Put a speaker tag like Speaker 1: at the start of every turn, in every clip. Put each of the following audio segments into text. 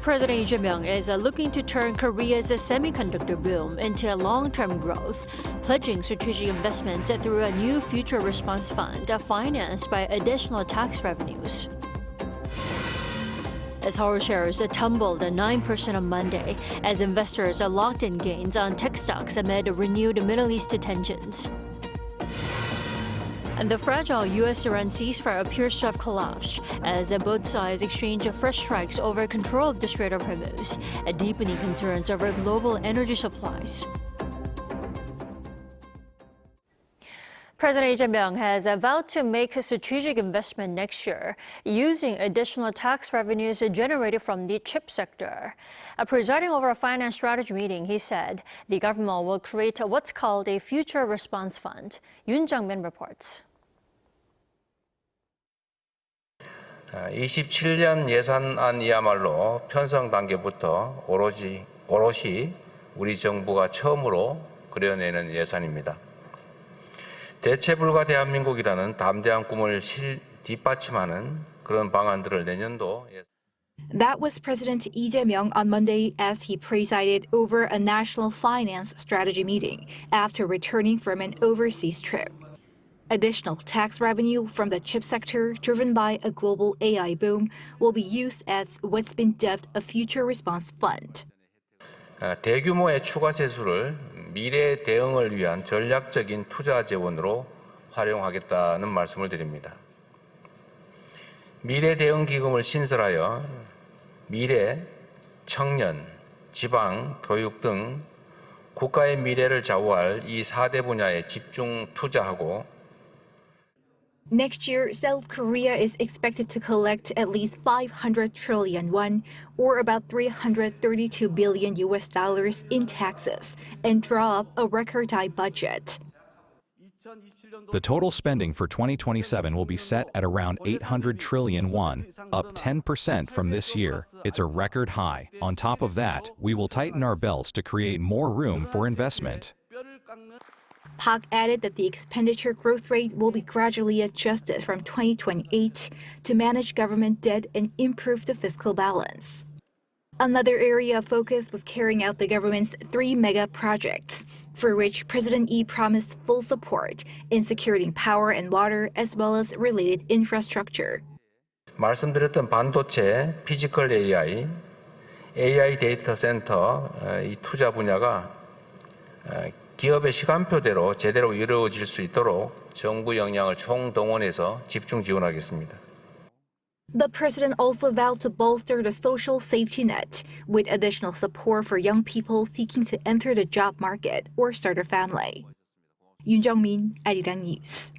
Speaker 1: President Ju-hyung is looking to turn Korea's semiconductor boom into long-term growth, pledging strategic investments through a new future response fund financed by additional tax revenues. As Seoul shares tumbled 9% on Monday as investors locked in gains on tech stocks amid renewed Middle East tensions. And the fragile U.S.-Iran ceasefire appears to have collapsed as both sides exchange fresh strikes over control of the Strait of Hormuz, deepening concerns over global energy supplies. President Ju-hyung has vowed to make a strategic investment next year using additional tax revenues generated from the chip sector. Presiding over a finance strategy meeting, he said the government will create what's called a future response fund. Yoon Jung-min reports.
Speaker 2: 27년 예산안이야말로 편성 단계부터 오롯이 우리 정부가 처음으로 그려내는 예산입니다. 대체불가 대한민국이라는 담대한 꿈을 뒷받침하는 그런 방안들을 내년도.
Speaker 3: That was President Lee Jae-myung on Monday as he presided over a national finance strategy meeting after returning from an overseas trip. Additional tax revenue from the chip sector, driven by a global AI boom, will be used as what's been dubbed a future response fund.
Speaker 2: 대규모의 추가 세수를 미래 대응을 위한 전략적인 투자 재원으로 활용하겠다는 말씀을 드립니다. 미래 대응 기금을 신설하여 미래, 청년, 지방, 교육 등 국가의 미래를 좌우할 이 4대 분야에 집중 투자하고.
Speaker 3: Next year, South Korea is expected to collect at least 500 trillion won, or about $332 billion in taxes, and draw up a record-high budget.
Speaker 4: The total spending for 2027 will be set at around 800 trillion won, up 10% from this year. It's a record high. On top of that, we will tighten our belts to create more room for investment.
Speaker 3: Park added that the expenditure growth rate will be gradually adjusted from 2028 to manage government debt and improve the fiscal balance. Another area of focus was carrying out the government's 3 mega projects, for which President Lee promised full support in securing power and water as well as related infrastructure.
Speaker 2: 말씀드렸던 반도체, 피지컬 AI, AI 데이터 센터 이 투자 분야가 기업의 시간표대로 제대로 이루어질 수 있도록 정부 역량을 총동원해서 집중 지원하겠습니다.
Speaker 3: The president also vowed to bolster the social safety net with additional support for young people seeking to enter the job market or start a family. Yoon Jung-min, Arirang News.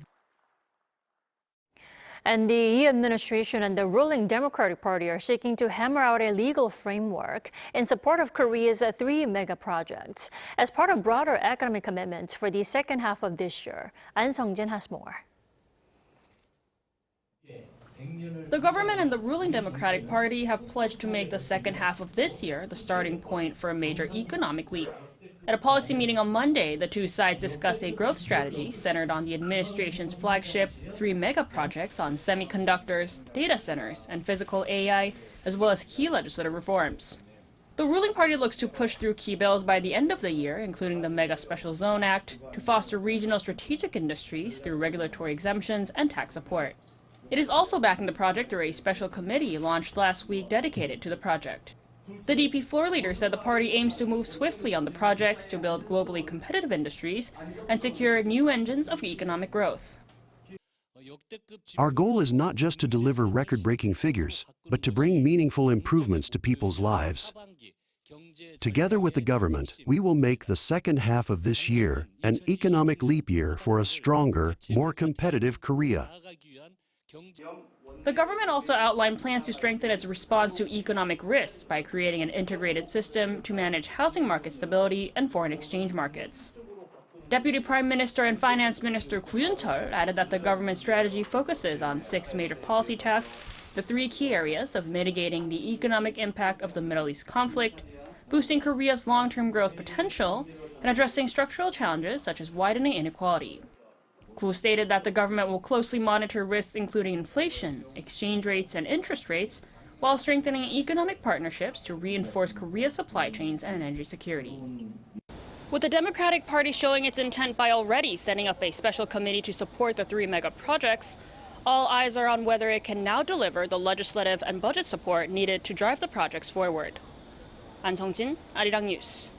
Speaker 1: And the Lee administration and the ruling Democratic Party are seeking to hammer out a legal framework in support of Korea's 3 mega projects as part of broader economic commitments for the second half of this year. An Sung-jin has more.
Speaker 5: The government and the ruling Democratic Party have pledged to make the second half of this year the starting point for a major economic leap. At a policy meeting on Monday, the two sides discussed a growth strategy centered on the administration's flagship 3 mega projects on semiconductors, data centers, and physical AI, as well as key legislative reforms. The ruling party looks to push through key bills by the end of the year, including the Mega Special Zone Act, to foster regional strategic industries through regulatory exemptions and tax support. It is also backing the project through a special committee launched last week dedicated to the project. The DP floor leader said the party aims to move swiftly on the projects to build globally competitive industries and secure new engines of economic growth.
Speaker 6: Our goal is not just to deliver record-breaking figures, but to bring meaningful improvements to people's lives. Together with the government, we will make the second half of this year an economic leap year for a stronger, more competitive Korea.
Speaker 5: The government also outlined plans to strengthen its response to economic risks by creating an integrated system to manage housing market stability and foreign exchange markets. Deputy Prime Minister and Finance Minister Ju-hyung added that the government strategy focuses on 6 major policy tasks, the 3 key areas of mitigating the economic impact of the Middle East conflict, boosting Korea's long-term growth potential, and addressing structural challenges such as widening inequality. Koo stated that the government will closely monitor risks including inflation, exchange rates, and interest rates, while strengthening economic partnerships to reinforce Korea's supply chains and energy security. With the Democratic Party showing its intent by already setting up a special committee to support the 3 mega projects, all eyes are on whether it can now deliver the legislative and budget support needed to drive the projects forward. An Sung-jin, Arirang News.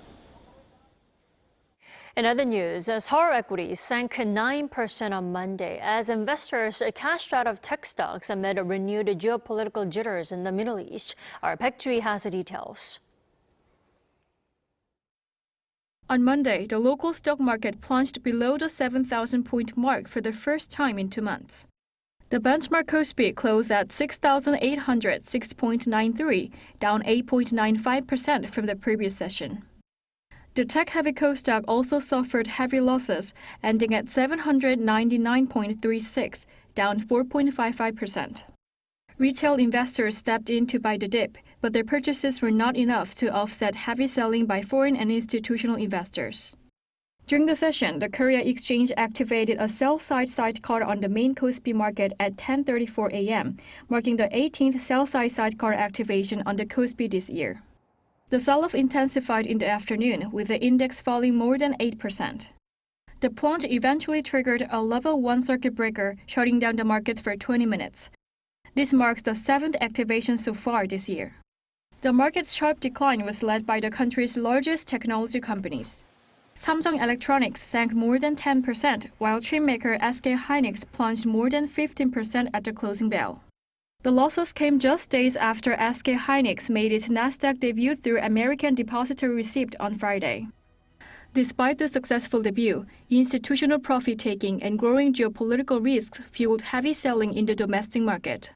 Speaker 1: In other news, Seoul equities sank 9% on Monday as investors cashed out of tech stocks amid renewed geopolitical jitters in the Middle East. Our Baek Ju-hee has the details.
Speaker 7: On Monday, the local stock market plunged below the 7,000-point mark for the first time in 2 months. The benchmark KOSPI closed at 6,806.93, down 8.95% from the previous session. The tech-heavy Kosdaq also suffered heavy losses, ending at 799.36, down 4.55%. Retail investors stepped in to buy the dip, but their purchases were not enough to offset heavy selling by foreign and institutional investors. During the session, the Korea Exchange activated a sell-side sidecar on the main KOSPI market at 10:34 a.m., marking the 18th sell-side sidecar activation on the KOSPI this year. The sell-off intensified in the afternoon, with the index falling more than 8%. The plunge eventually triggered a level 1 circuit breaker, shutting down the market for 20 minutes. This marks the 7th activation so far this year. The market's sharp decline was led by the country's largest technology companies. Samsung Electronics sank more than 10%, while chipmaker SK hynix plunged more than 15% at the closing bell. The losses came just days after SK hynix made its Nasdaq debut through American Depository Receipt on Friday. Despite the successful debut, institutional profit-taking and growing geopolitical risks fueled heavy selling in the domestic market.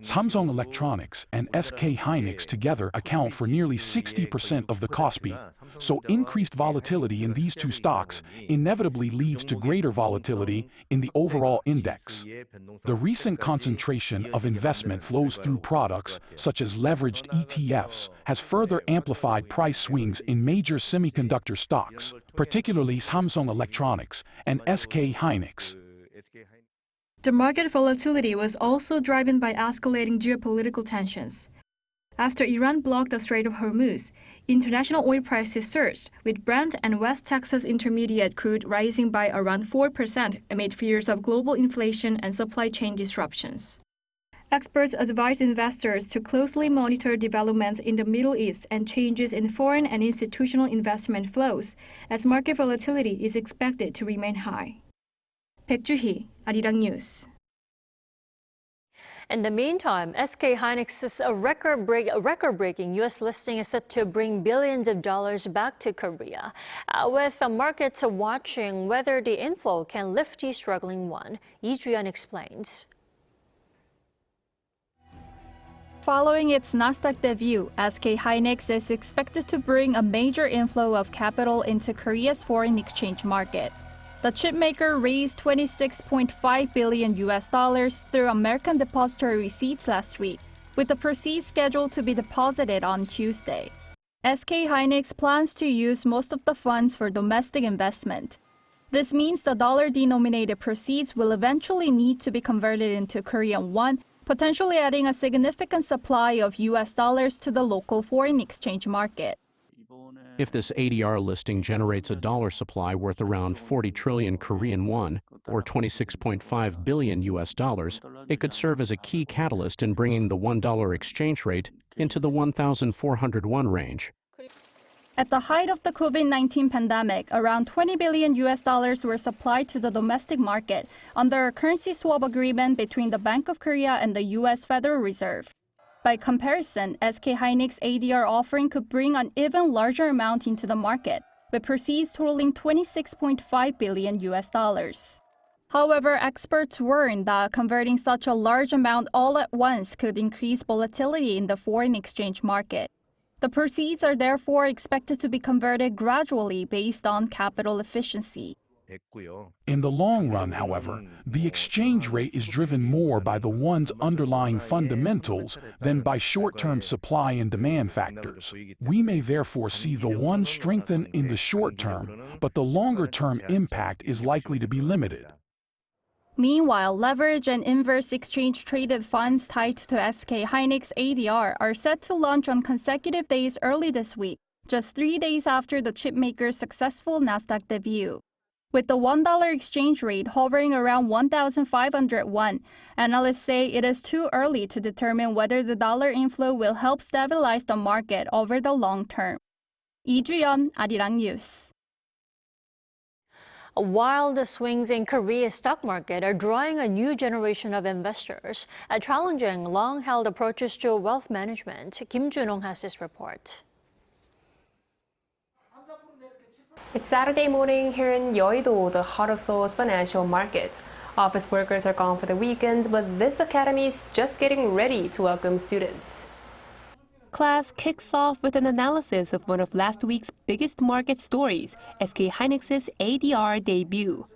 Speaker 8: Samsung Electronics and SK hynix together account for nearly 60% of the KOSPI, so increased volatility in these two stocks inevitably leads to greater volatility in the overall index. The recent concentration of investment flows through products such as leveraged ETFs has further amplified price swings in major semiconductor stocks, particularly Samsung Electronics and SK hynix.
Speaker 7: The market volatility was also driven by escalating geopolitical tensions. After Iran blocked the Strait of Hormuz, international oil prices surged, with Brent and West Texas Intermediate crude rising by around 4% amid fears of global inflation and supply chain disruptions. Experts advise investors to closely monitor developments in the Middle East and changes in foreign and institutional investment flows, as market volatility is expected to remain high. Baek Ju-hee, Arirang News.
Speaker 1: In the meantime, SK hynix's record-breaking U.S. listing is set to bring billions of dollars back to Korea, with the markets watching whether the inflow can lift the struggling won. Ju-hyung explains.
Speaker 9: Following its Nasdaq debut, SK hynix is expected to bring a major inflow of capital into Korea's foreign exchange market. The chipmaker raised $26.5 billion through American Depository Receipts last week, with the proceeds scheduled to be deposited on Tuesday. SK hynix plans to use most of the funds for domestic investment. This means the dollar-denominated proceeds will eventually need to be converted into Korean won, potentially adding a significant supply of US dollars to the local foreign exchange market.
Speaker 10: If this ADR listing generates a dollar supply worth around 40 trillion Korean won, or $26.5 billion US dollars, it could serve as a key catalyst in bringing the $1 exchange rate into the 1,401 range.
Speaker 9: At the height of the COVID-19 pandemic, around 20 billion US dollars were supplied to the domestic market under a currency swap agreement between the Bank of Korea and the US Federal Reserve. By comparison, SK hynix ADR offering could bring an even larger amount into the market, with proceeds totaling 26.5 billion US dollars. However, experts warn that converting such a large amount all at once could increase volatility in the foreign exchange market. The proceeds are therefore expected to be converted gradually based on capital efficiency.
Speaker 8: In the long run, however, the exchange rate is driven more by the won's underlying fundamentals than by short-term supply and demand factors. We may therefore see the won strengthen in the short term, but the longer-term impact is likely to be limited.
Speaker 9: Meanwhile, leverage and inverse exchange traded funds tied to SK hynix ADR are set to launch on consecutive days early this week, just 3 days after the chipmaker's successful Nasdaq debut. With the $1 exchange rate hovering around 1,500 won, analysts say it is too early to determine whether the dollar inflow will help stabilize the market over the long term. Ju-hyung, Arirang News.
Speaker 1: While the swings in Korea's stock market are drawing a new generation of investors, challenging long-held approaches to wealth management, Kim Jun-ong has this report.
Speaker 11: It's Saturday morning here in Yeouido, the heart of Seoul's financial market. Office workers are gone for the weekend, but this academy is just getting ready to welcome students. Class kicks off with an analysis of one of last week's biggest market stories, SK hynix's ADR debut.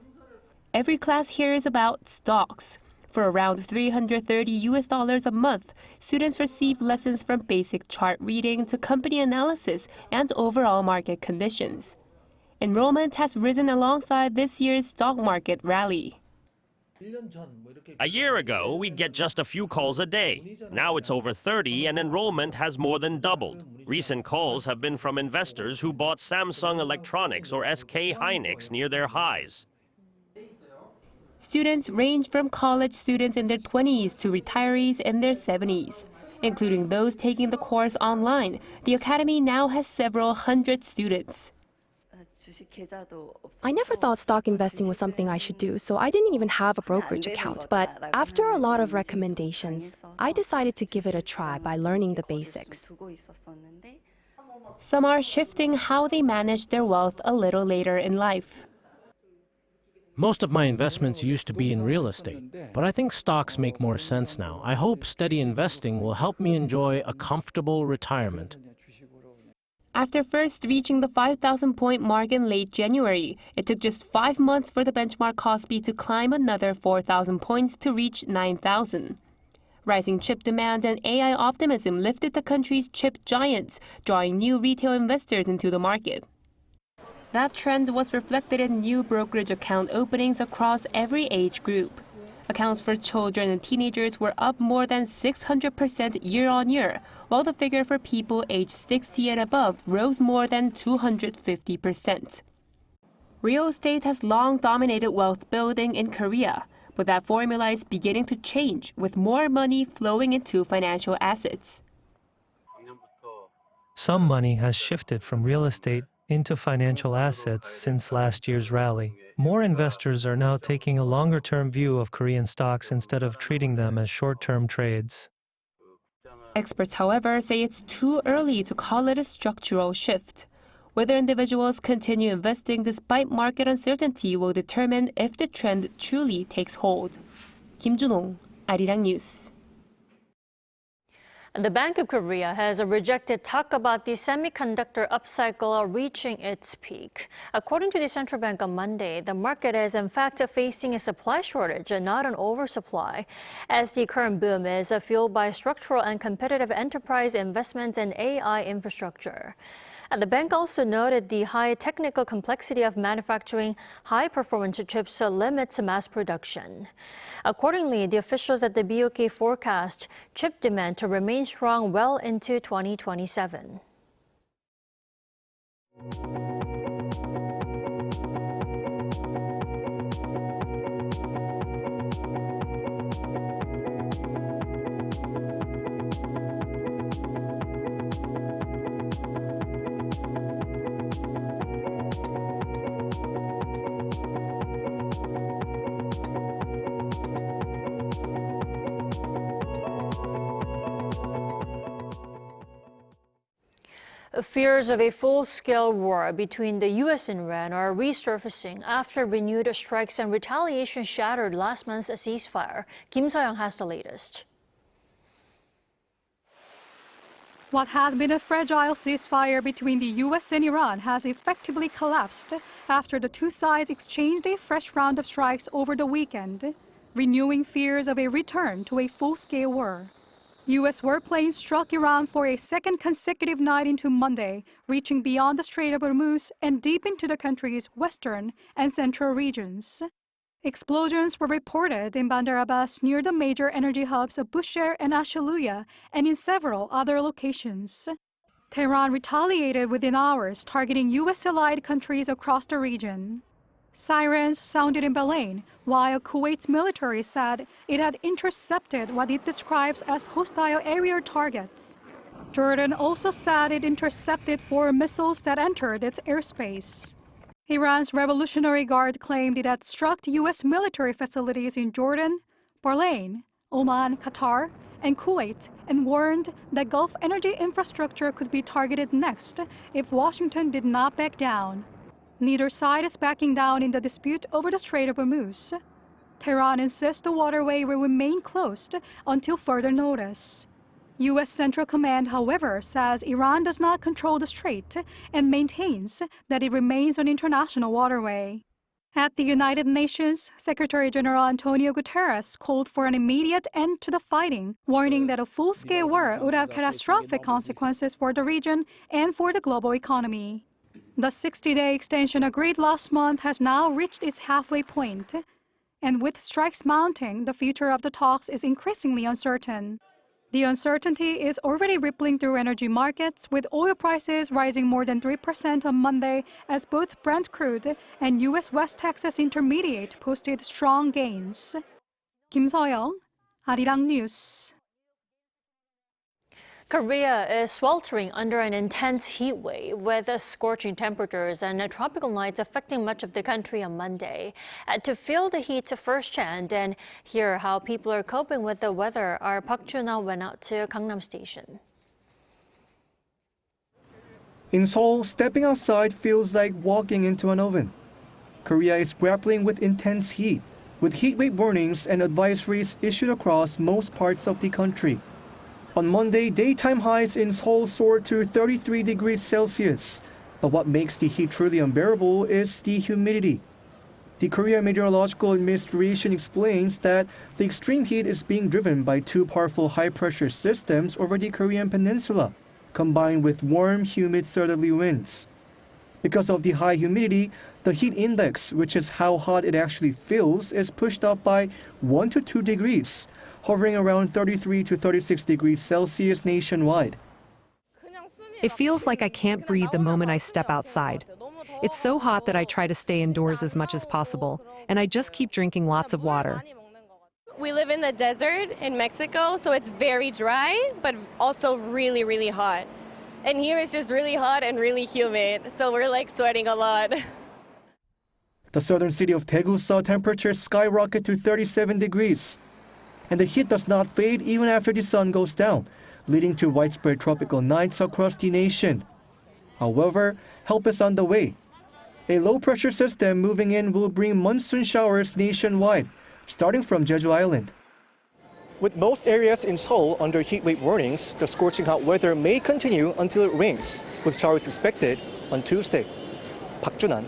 Speaker 11: Every class here is about stocks. For around $330 a month, students receive lessons from basic chart reading to company analysis and overall market conditions. Enrollment has risen alongside this year's stock market rally.
Speaker 12: A year ago, we'd get just a few calls a day. Now it's over 30 and enrollment has more than doubled. Recent calls have been from investors who bought Samsung Electronics or SK hynix near their highs.
Speaker 11: Students range from college students in their 20s to retirees in their 70s. Including those taking the course online, the academy now has several hundred students.
Speaker 13: I never thought stock investing was something I should do, so I didn't even have a brokerage account. But after a lot of recommendations, I decided to give it a try by learning the basics.
Speaker 11: Some are shifting how they manage their wealth a little later in life.
Speaker 14: Most of my investments used to be in real estate, but I think stocks make more sense now. I hope steady investing will help me enjoy a comfortable retirement.
Speaker 11: After first reaching the 5,000-point mark in late January, it took just 5 months for the benchmark KOSPI to climb another 4,000 points to reach 9,000. Rising chip demand and AI optimism lifted the country's chip giants, drawing new retail investors into the market. That trend was reflected in new brokerage account openings across every age group. Accounts for children and teenagers were up more than 600% year-on-year, while the figure for people aged 60 and above rose more than 250%. Real estate has long dominated wealth building in Korea, but that formula is beginning to change with more money flowing into financial assets.
Speaker 15: Some money has shifted from real estate into financial assets since last year's rally. More investors are now taking a longer-term view of Korean stocks instead of treating them as short-term trades.
Speaker 11: Experts, however, say it's too early to call it a structural shift. Whether individuals continue investing despite market uncertainty will determine if the trend truly takes hold. Kim Jun-ong, Arirang News.
Speaker 1: The Bank of Korea has rejected talk about the semiconductor upcycle reaching its peak. According to the central bank on Monday, the market is in fact facing a supply shortage and not an oversupply, as the current boom is fueled by structural and competitive enterprise investments in AI infrastructure. And the bank also noted the high technical complexity of manufacturing high-performance chips limits mass production. Accordingly, the officials at the BOK forecast chip demand to remain strong well into 2027. Fears of a full-scale war between the U.S. and Iran are resurfacing after renewed strikes and retaliation shattered last month's ceasefire. Kim So-young has the latest.
Speaker 16: What had been a fragile ceasefire between the U.S. and Iran has effectively collapsed after the two sides exchanged a fresh round of strikes over the weekend, renewing fears of a return to a full-scale war. U.S. warplanes struck Iran for a second consecutive night into Monday, reaching beyond the Strait of Hormuz and deep into the country's western and central regions. Explosions were reported in Bandar Abbas near the major energy hubs of Bushehr and Ashaluya and in several other locations. Tehran retaliated within hours, targeting U.S. allied countries across the region. Sirens sounded in Bahrain, while Kuwait's military said it had intercepted what it describes as hostile aerial targets. Jordan also said it intercepted 4 missiles that entered its airspace. Iran's Revolutionary Guard claimed it had struck U.S. military facilities in Jordan, Bahrain, Oman, Qatar, and Kuwait, and warned that Gulf energy infrastructure could be targeted next if Washington did not back down. Neither side is backing down in the dispute over the Strait of Hormuz. Tehran insists the waterway will remain closed until further notice. U.S. Central Command, however, says Iran does not control the strait and maintains that it remains an international waterway. At the United Nations, Secretary General Antonio Guterres called for an immediate end to the fighting, warning that a full-scale war would have catastrophic consequences for the region and for the global economy. The 60-day extension agreed last month has now reached its halfway point, and with strikes mounting, the future of the talks is increasingly uncertain. The uncertainty is already rippling through energy markets, with oil prices rising more than 3% on Monday as both Brent crude and U.S. West Texas Intermediate posted strong gains. Kim So-young, Arirang News.
Speaker 1: Korea is sweltering under an intense heat wave with scorching temperatures and tropical nights affecting much of the country on Monday. To feel the heat firsthand and hear how people are coping with the weather, our Park Jun-ah went out to Gangnam Station.
Speaker 17: In Seoul, stepping outside feels like walking into an oven. Korea is grappling with intense heat, with heat wave warnings and advisories issued across most parts of the country. On Monday, daytime highs in Seoul soared to 33 degrees Celsius. But what makes the heat truly unbearable is the humidity. The Korea Meteorological Administration explains that the extreme heat is being driven by 2 powerful high-pressure systems over the Korean peninsula, combined with warm, humid southerly winds. Because of the high humidity, the heat index, which is how hot it actually feels, is pushed up by 1 to 2 degrees, hovering around 33 to 36 degrees Celsius nationwide.
Speaker 18: It feels like I can't breathe the moment I step outside. It's so hot that I try to stay indoors as much as possible, and I just keep drinking lots of water.
Speaker 19: We live in the desert in Mexico, so it's very dry, but also really, really hot. And here it's just really hot and really humid, so we're like sweating a lot.
Speaker 17: The southern city of Daegu saw temperatures skyrocket to 37 degrees. And the heat does not fade even after the sun goes down, leading to widespread tropical nights across the nation. However, help is on the way. A low-pressure system moving in will bring monsoon showers nationwide, starting from Jeju Island. With most areas in Seoul under heat wave warnings, the scorching hot weather may continue until it rains, with showers expected on Tuesday. Park Jun-ah,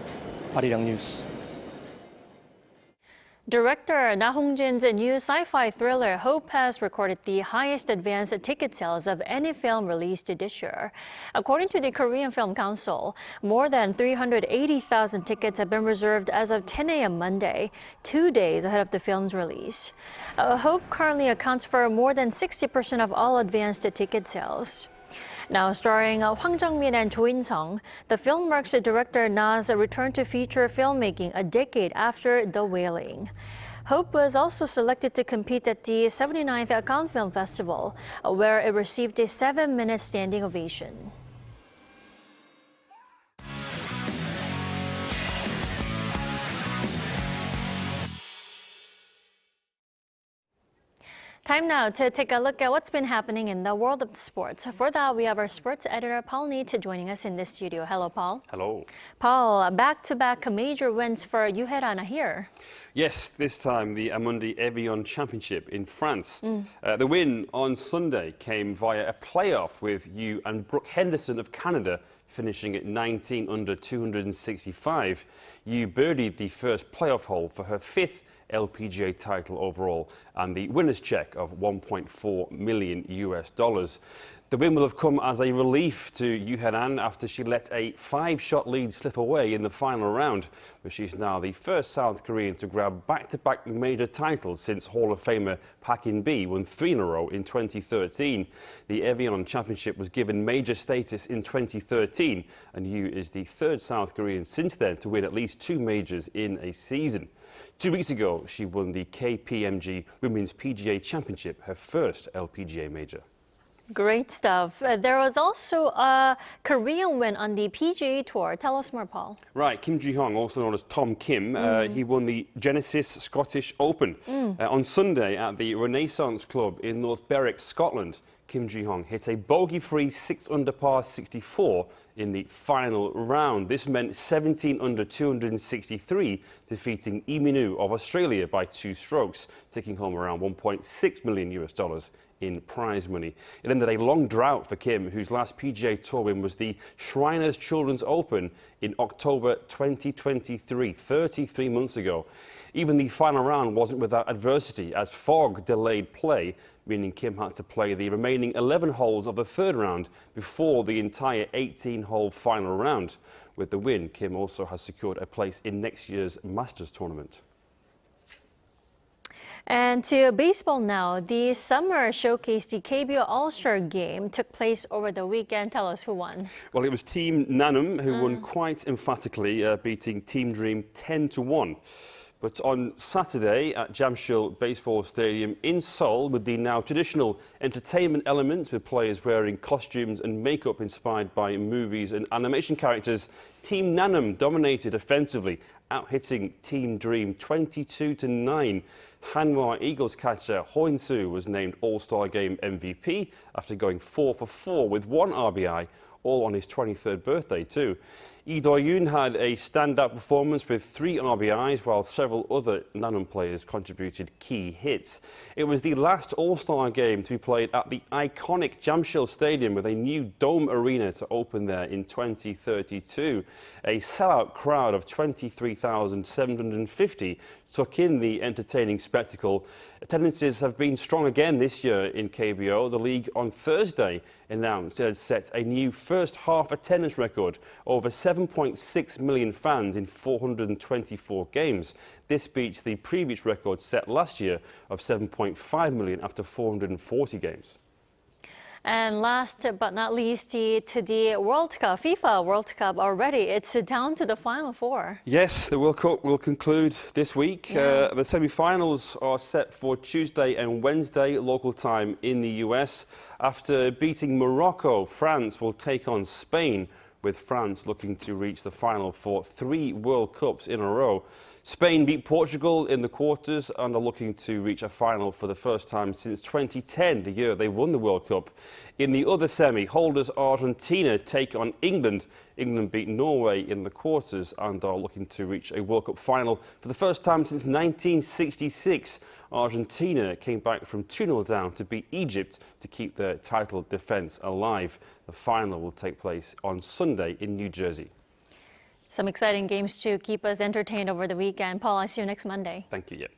Speaker 17: Arirang News.
Speaker 1: Director Na Hong-jin's new sci-fi thriller Hope has recorded the highest advance ticket sales of any film released this year. According to the Korean Film Council, more than 380,000 tickets have been reserved as of 10 a.m. Monday, 2 days ahead of the film's release. Hope currently accounts for more than 60% of all advanced ticket sales. Now starring Hwang Jung-min and Jo In-sung, the film marks director Na's return to feature filmmaking a decade after The Wailing. Hope was also selected to compete at the 79th Cannes Film Festival, where it received a 7-minute standing ovation. Time now to take a look at what's been happening in the world of sports. For that, we have our sports editor, Paul Neate, joining us in the studio. Hello, Paul.
Speaker 20: Hello.
Speaker 1: Paul, back-to-back major wins for Ryu Hae-ran here.
Speaker 20: Yes, this time the Amundi Evian Championship in France. The win on Sunday came via a playoff with Yu and Brooke Henderson of Canada finishing at 19 under 265. Yu birdied the first playoff hole for her 5th LPGA title overall and the winner's check of $1.4 million. The win will have come as a relief to Ryu Hae-ran after she let a 5-shot lead slip away in the final round, but she's now the first South Korean to grab back-to-back major titles since Hall of Famer Park In-bi won 3 in a row in 2013. The Evian Championship was given major status in 2013, and Ryu is the third South Korean since then to win at least 2 majors in a season. 2 weeks ago, she won the KPMG Women's PGA Championship, her first LPGA major.
Speaker 1: Great stuff. There was also a Korean win on the PGA Tour. Tell us more, Paul.
Speaker 20: Right, Kim Ju-hyung, also known as Tom Kim, he won the Genesis Scottish Open. On Sunday at the Renaissance Club in North Berwick, Scotland, Kim Ju-hyung hit a bogey-free 6-under par 64 in the final round. This meant 17 under 263, defeating Lee Min-woo of Australia by 2 strokes, taking home around $1.6 million in prize money. It ended a long drought for Kim, whose last PGA Tour win was the Shriners Children's Open in October 2023, 33 months ago. Even the final round wasn't without adversity, as fog delayed play, meaning Kim had to play the remaining 11 holes of the third round before the entire 18-hole final round. With the win, Kim also has secured a place in next year's Masters tournament.
Speaker 1: And to baseball now, the Summer Showcase, the KBO All-Star Game, took place over the weekend. Tell us who won.
Speaker 20: Well, it was Team Nanum who won quite emphatically, beating Team Dream 10-1. But on Saturday at Jamshil Baseball Stadium in Seoul, with the now traditional entertainment elements with players wearing costumes and makeup inspired by movies and animation characters, Team Nanum dominated offensively, out-hitting Team Dream 22-9. Hanwha Eagles catcher Ho In-soo was named All-Star Game MVP after going 4 for 4 with 1 RBI, all on his 23rd birthday too. Lee Do-yoon had a standout performance with 3 RBIs, while several other Nanum players contributed key hits. It was the last All-Star game to be played at the iconic Jamshil Stadium, with a new dome arena to open there in 2032. A sellout crowd of 23,750 took in the entertaining spectacle. Attendances have been strong again this year in KBO. The league on Thursday announced it had set a new first half attendance record, over 7.6 million fans in 424 games. This beats the previous record set last year of 7.5 million after 440 games.
Speaker 1: And last but not least, the World Cup, FIFA World Cup already. It's down to the Final 4.
Speaker 20: Yes, the World Cup will conclude this week. The semi-finals are set for Tuesday and Wednesday local time in the US. After beating Morocco, France will take on Spain, with France looking to reach the final for 3 World Cups in a row. Spain beat Portugal in the quarters and are looking to reach a final for the first time since 2010, the year they won the World Cup. In the other semi, holders Argentina take on England. England beat Norway in the quarters and are looking to reach a World Cup final for the first time since 1966. Argentina came back from 2-0 down to beat Egypt to keep their title defence alive. The final will take place on Sunday in New Jersey.
Speaker 1: Some exciting games to keep us entertained over the weekend. Paul, I'll see you next Monday.
Speaker 20: Thank you.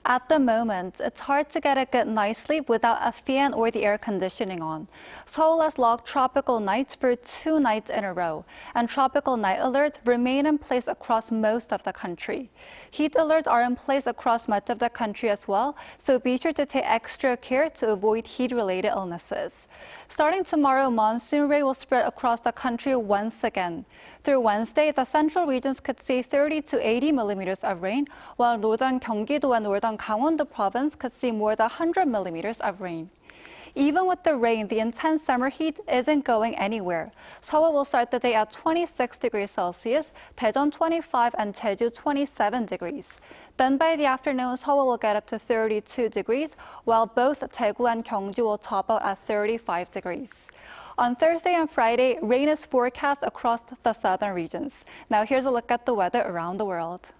Speaker 21: At the moment, it's hard to get a good night's sleep without a fan or the air conditioning on. Seoul has logged tropical nights for 2 nights in a row, and tropical night alerts remain in place across most of the country. Heat alerts are in place across much of the country as well, so be sure to take extra care to avoid heat-related illnesses. Starting tomorrow, monsoon rain will spread across the country once again. Through Wednesday, the central regions could see 30 to 80 millimeters of rain, while northern Gyeonggi-do and northern Gangwon-do province could see more than 100 millimeters of rain. Even with the rain, the intense summer heat isn't going anywhere. Seoul will start the day at 26 degrees Celsius, Daejeon 25 and Jeju 27 degrees. Then by the afternoon, Seoul will get up to 32 degrees, while both Daegu and Gyeongju will top out at 35 degrees. On Thursday and Friday, rain is forecast across the southern regions. Now here's a look at the weather around the world.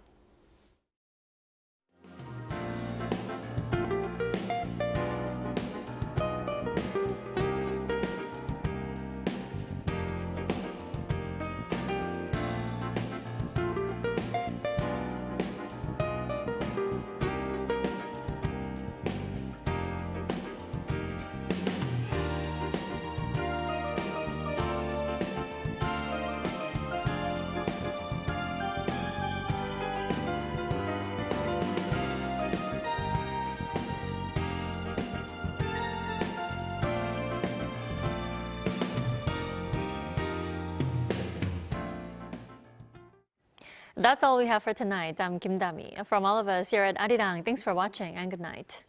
Speaker 1: That's all we have for tonight. I'm Kim Dami. From all of us here at Arirang, thanks for watching and good night.